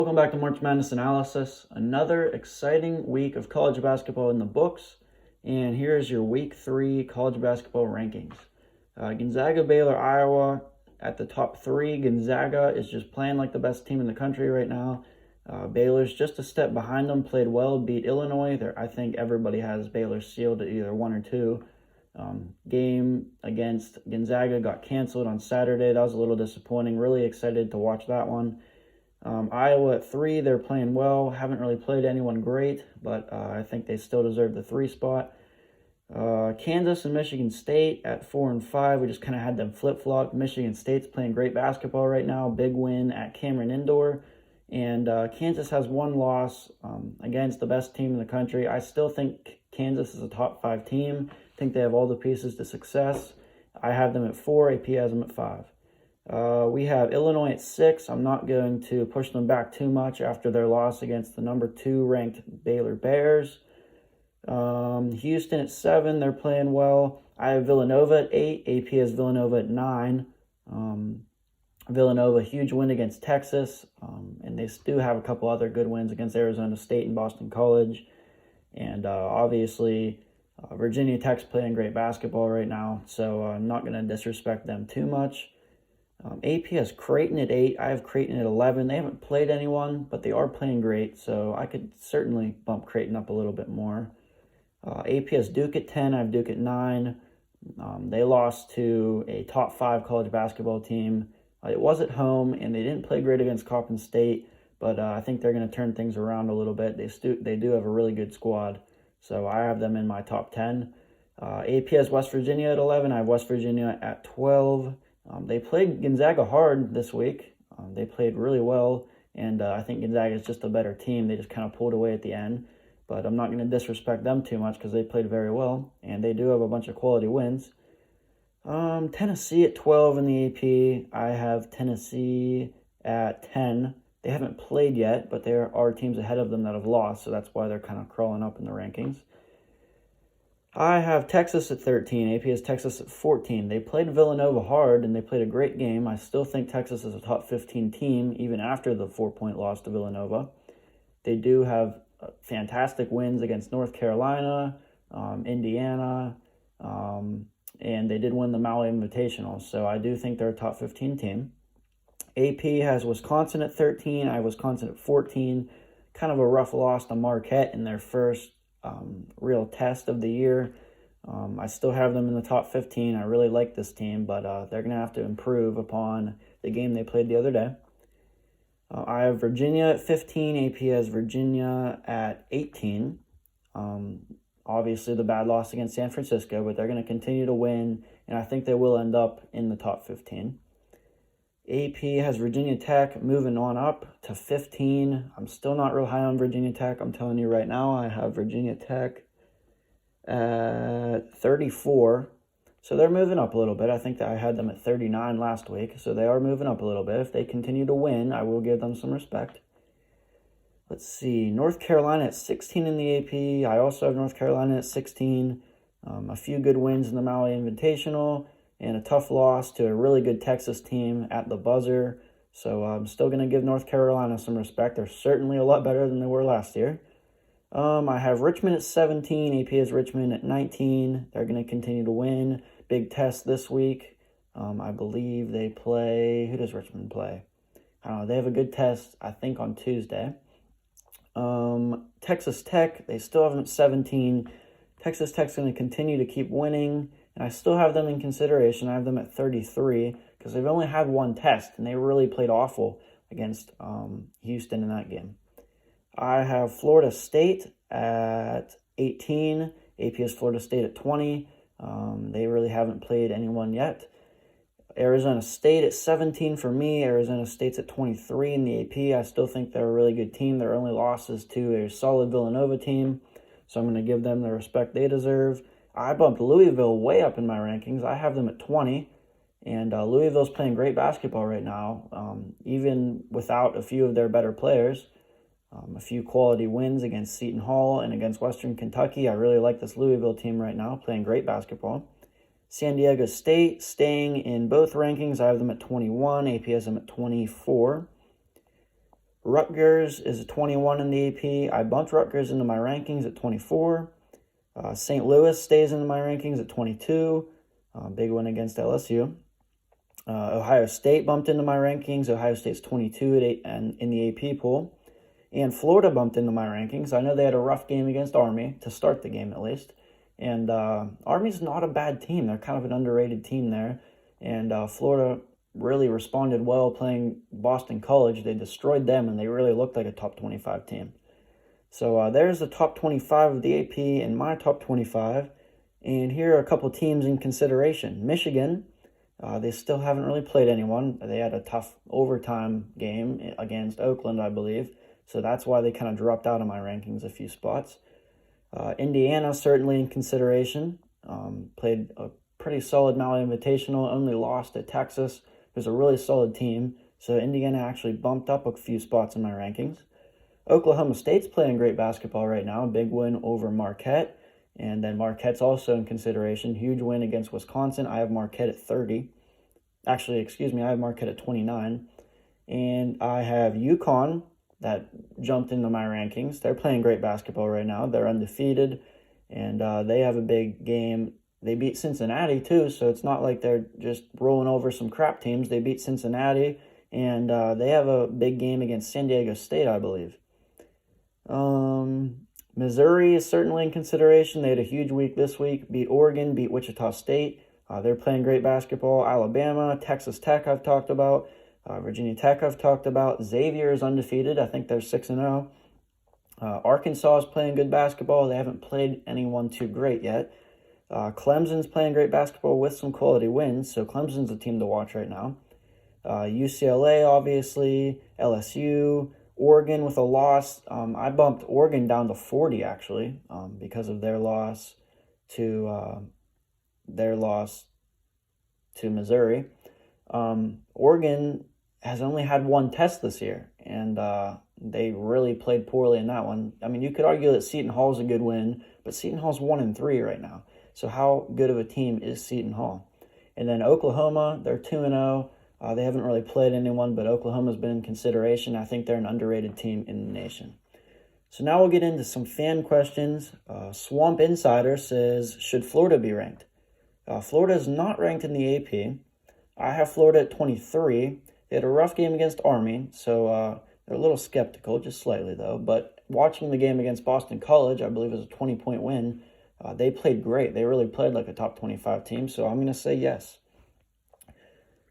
Welcome back to March Madness Analysis. Another exciting week of college basketball in the books, and here's your Week 3 college basketball rankings. Gonzaga, Baylor, Iowa at the top 3. Gonzaga is just playing like the best team in the country right now. Baylor's just a step behind them, played well, beat Illinois. I think everybody has Baylor sealed at either 1 or 2. Game against Gonzaga got canceled on Saturday. That was a little disappointing. Really excited to watch that one. Iowa at 3, they're playing well. Haven't really played anyone great, but I think they still deserve the 3 spot. Kansas and Michigan State at 4 and 5. We just kind of had them flip-flop. Michigan State's playing great basketball right now. Big win at Cameron Indoor. And Kansas has one loss against the best team in the country. I still think Kansas is a top 5 team. I think they have all the pieces to success. I have them at 4. AP has them at 5. We have Illinois at 6. I'm not going to push them back too much after their loss against the number 2 ranked Baylor Bears. Houston at 7. They're playing well. I have Villanova at 8. AP has Villanova at 9. Villanova, huge win against Texas. And they do have a couple other good wins against Arizona State and Boston College. And obviously, Virginia Tech's playing great basketball right now. So I'm not going to disrespect them too much. AP has Creighton at 8. I have Creighton at 11. They haven't played anyone, but they are playing great, so I could certainly bump Creighton up a little bit more. AP has Duke at 10. I have Duke at 9. They lost to a top 5 college basketball team. It was at home, and they didn't play great against Coppin State, but I think they're going to turn things around a little bit. They do have a really good squad, so I have them in my top 10. AP has West Virginia at 11. I have West Virginia at 12. They played Gonzaga hard this week. They played really well, and I think Gonzaga is just a better team. They just kind of pulled away at the end, but I'm not going to disrespect them too much because they played very well, and they do have a bunch of quality wins. Tennessee at 12 in the AP. I have Tennessee at 10. They haven't played yet, but there are teams ahead of them that have lost, so that's why they're kind of crawling up in the rankings. I have Texas at 13. AP has Texas at 14. They played Villanova hard, and they played a great game. I still think Texas is a top 15 team, even after the 4-point loss to Villanova. They do have fantastic wins against North Carolina, Indiana, and they did win the Maui Invitational, so I do think they're a top 15 team. AP has Wisconsin at 13. I have Wisconsin at 14. Kind of a rough loss to Marquette in their first real test of the year. I still have them in the top 15. I really like this team, but they're going to have to improve upon the game they played the other day. I have Virginia at 15. AP has Virginia at 18. Obviously, the bad loss against San Francisco, but they're going to continue to win, and I think they will end up in the top 15. AP has Virginia Tech moving on up to 15. I'm still not real high on Virginia Tech. I'm telling you right now, I have Virginia Tech at 34. So they're moving up a little bit. I think that I had them at 39 last week. So they are moving up a little bit. If they continue to win, I will give them some respect. Let's see. North Carolina at 16 in the AP. I also have North Carolina at 16. A few good wins in the Maui Invitational, and a tough loss to a really good Texas team at the buzzer. So I'm still going to give North Carolina some respect. They're certainly a lot better than they were last year. I have Richmond at 17. AP has Richmond at 19. They're going to continue to win. Big test this week. I believe they play... Who does Richmond play? I don't know. They have a good test, I think, on Tuesday. Texas Tech, they still have them at 17. Texas Tech's going to continue to keep winning, and I still have them in consideration. I have them at 33 because they've only had one test, and they really played awful against Houston in that game. I have Florida State at 18. AP has Florida State at 20. They really haven't played anyone yet. Arizona State at 17 for me. Arizona State's at 23 in the AP. I still think they're a really good team. Their only loss is to a solid Villanova team, so I'm going to give them the respect they deserve. I bumped Louisville way up in my rankings. I have them at 20, and Louisville's playing great basketball right now, even without a few of their better players. A few quality wins against Seton Hall and against Western Kentucky. I really like this Louisville team right now, playing great basketball. San Diego State staying in both rankings. I have them at 21. AP has them at 24. Rutgers is a 21 in the AP. I bumped Rutgers into my rankings at 24. St. Louis stays in my rankings at 22. Big win against LSU. Ohio State bumped into my rankings. Ohio State's 22 at 8 and in the AP pool. And Florida bumped into my rankings. I know they had a rough game against Army, to start the game at least. And Army's not a bad team. They're kind of an underrated team there. And Florida really responded well playing Boston College. They destroyed them, and they really looked like a top 25 team. So there's the top 25 of the AP and my top 25. And here are a couple teams in consideration. Michigan, they still haven't really played anyone. They had a tough overtime game against Oakland, I believe. So that's why they kind of dropped out of my rankings a few spots. Indiana, certainly in consideration. Played a pretty solid Maui Invitational, only lost at Texas. It was a really solid team. So Indiana actually bumped up a few spots in my rankings. Oklahoma State's playing great basketball right now. A big win over Marquette. And then Marquette's also in consideration. Huge win against Wisconsin. I have Marquette at 30. Actually, excuse me, I have Marquette at 29. And I have UConn that jumped into my rankings. They're playing great basketball right now. They're undefeated, and they have a big game. They beat Cincinnati, too, so it's not like they're just rolling over some crap teams. They beat Cincinnati, and they have a big game against San Diego State, I believe. Missouri is certainly in consideration. They had a huge week this week. Beat Oregon, beat Wichita State. They're playing great basketball. Alabama, Texas Tech I've talked about. Virginia Tech I've talked about. Xavier is undefeated. I think they're 6-0. Arkansas is playing good basketball. They haven't played anyone too great yet. Clemson's playing great basketball with some quality wins, so Clemson's a team to watch right now. UCLA, obviously. LSU. Oregon with a loss. I bumped Oregon down to 40, actually, because of their loss to Missouri. Oregon has only had one test this year, and they really played poorly in that one. I mean, you could argue that Seton Hall's a good win, but Seton Hall's 1-3 right now. So how good of a team is Seton Hall? And then Oklahoma, they're 2-0. They haven't really played anyone, but Oklahoma's been in consideration. I think they're an underrated team in the nation. So now we'll get into some fan questions. Swamp Insider says, should Florida be ranked? Florida is not ranked in the AP. I have Florida at 23. They had a rough game against Army, so they're a little skeptical, just slightly though. But watching the game against Boston College, I believe it was a 20-point win. They played great. They really played like a top 25 team, so I'm going to say yes.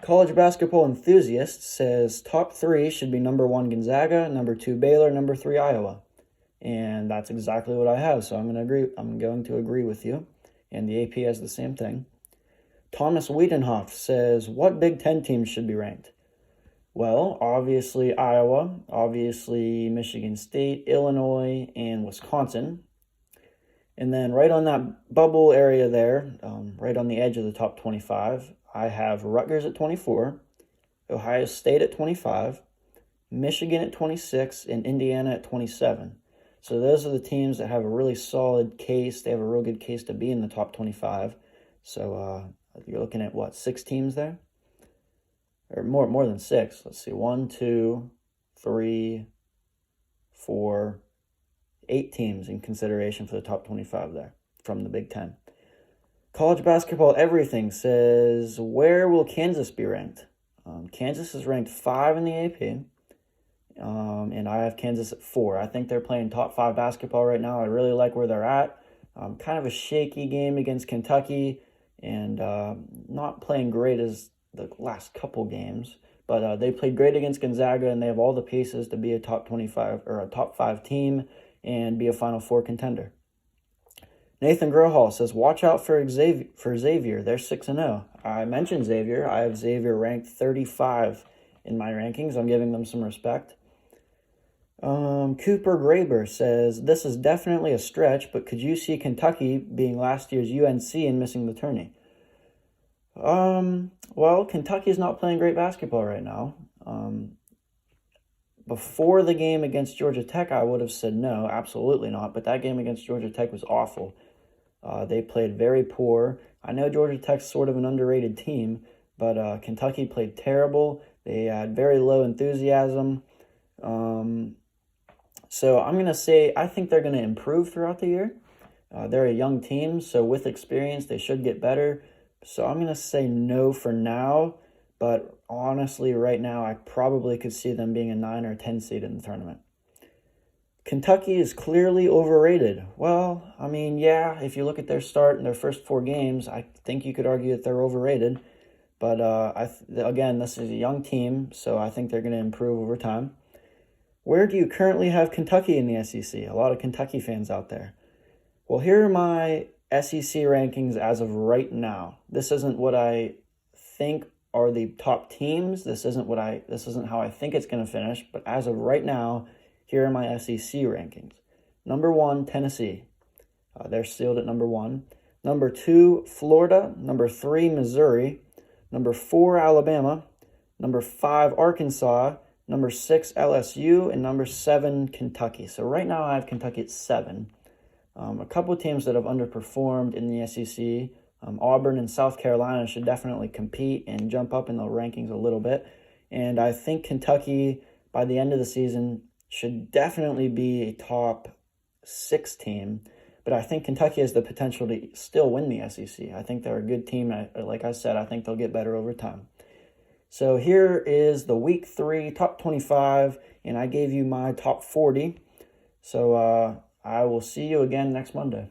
College Basketball Enthusiast says top 3 should be number 1 Gonzaga, number 2 Baylor, number 3 Iowa. And that's exactly what I have, so I'm going to agree with you. And the AP has the same thing. Thomas Wiedenhoff says, what Big Ten teams should be ranked? Well, obviously Iowa, obviously Michigan State, Illinois, and Wisconsin. And then right on that bubble area there, right on the edge of the top 25, I have Rutgers at 24, Ohio State at 25, Michigan at 26, and Indiana at 27. So those are the teams that have a really solid case. They have a real good case to be in the top 25. So you're looking at, 6 teams there? Or more than 6. Let's see, 1, 2, 3, 4, 8 teams in consideration for the top 25 there from the Big Ten. College Basketball Everything says, where will Kansas be ranked? Kansas is ranked 5 in the AP, and I have Kansas at 4. I think they're playing top 5 basketball right now. I really like where they're at. Kind of a shaky game against Kentucky, and not playing great as the last couple games. But they played great against Gonzaga, and they have all the pieces to be a top 25 or a top 5 team and be a Final Four contender. Nathan Grohall says, watch out for Xavier. They're 6-0. I mentioned Xavier. I have Xavier ranked 35 in my rankings. I'm giving them some respect. Cooper Graber says, this is definitely a stretch, but could you see Kentucky being last year's UNC and missing the tourney? Well, Kentucky's not playing great basketball right now. Before the game against Georgia Tech, I would have said no, absolutely not. But that game against Georgia Tech was awful. They played very poor. I know Georgia Tech's sort of an underrated team, but Kentucky played terrible. They had very low enthusiasm. So I'm going to say I think they're going to improve throughout the year. They're a young team, so with experience, they should get better. So I'm going to say no for now, but honestly, right now, I probably could see them being a 9 or 10 seed in the tournament. Kentucky is clearly overrated. Well, I mean, yeah, if you look at their start in their first 4 games, I think you could argue that they're overrated. But again, this is a young team, so I think they're going to improve over time. Where do you currently have Kentucky in the SEC? A lot of Kentucky fans out there. Well, here are my SEC rankings as of right now. This isn't what I think are the top teams. This isn't how I think it's going to finish, but as of right now, here are my SEC rankings. Number 1, Tennessee. They're sealed at number 1. Number 2, Florida. Number 3, Missouri. Number 4, Alabama. Number 5, Arkansas. Number 6, LSU. And number 7, Kentucky. So right now I have Kentucky at 7. A couple of teams that have underperformed in the SEC, Auburn and South Carolina should definitely compete and jump up in the rankings a little bit. And I think Kentucky, by the end of the season, should definitely be a top 6 team. But I think Kentucky has the potential to still win the SEC. I think they're a good team. Like I said, I think they'll get better over time. So here is the Week 3 top 25, and I gave you my top 40. So I will see you again next Monday.